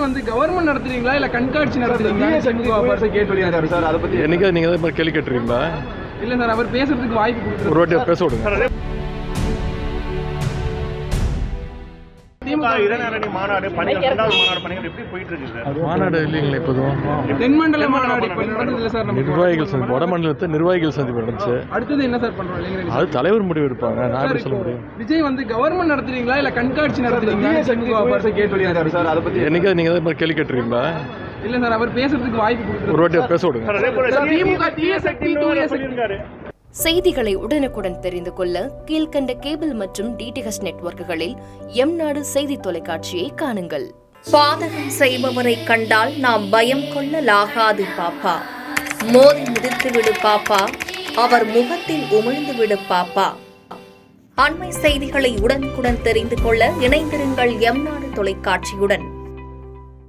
வந்து கவர்மெண்ட் நடத்துறீங்களா இல்ல கண்காட்சி நடத்துறீங்களா கேட்டு வந்தாரு சார். அதை பத்தி என்னைக்கு நீங்க தான் கேள்வி கேட்டுறீங்களா? இல்ல சார், அவர் பேசுறதுக்கு வாய்ப்பு கொடுக்குறாரு. ஒரு வாட்டி பேச விடுங்க. மாநாடு எப்படி போயிட்டு இருக்கு? மாநாடு இல்லைங்களா இப்போதும் தென்மண்டல மாநாடு இப்ப நடந்ததுல சார். நம்ம நிர்வாகிகள் சந்திப்பு, வட மாநிலத்தை நிர்வாகிகள் சந்திப்பு நடந்துச்சு. அடுத்தது என்ன சார் பண்றோம் இளைஞர்கள்? அது தலைவர் முடிவு எடுப்பாங்க, நான் எப்படி சொல்ல முடியும்? விஜய் வந்து கவர்மெண்ட் நடத்துறீங்களா இல்ல கண்காட்சி நடத்துறீங்களா கேட்டு வந்தாரு சார். அதை பத்தி என்னைக்கு நீங்க தான் கேள்வி கேட்டுறீங்களா? இல்ல சார், அவர் பேசுறதுக்கு வாய்ப்பு கொடுக்குறாரு. ஒரு வாட்டி பேச விடுங்க. செய்திகளை உடனுக்குடன் தெரிந்து கொள்ள கீழ்கண்ட கேபிள் மற்றும் டிடிஎச் நெட்வொர்க்குகளில் எம்நாடு செய்தி தொலைக்காட்சியை காணுங்கள். பாதகம் செய்பவரை கண்டால் நாம் பயம் கொள்ளலாகாது பாப்பா. மோதி மிதித்துவிடு பாப்பா, அவர் முகத்தில் உமிழ்ந்துவிடு பாப்பா. அண்மை செய்திகளை உடனுக்குடன் தெரிந்து கொள்ள இணைந்திருங்கள் எம்நாடு தொலைக்காட்சியுடன்.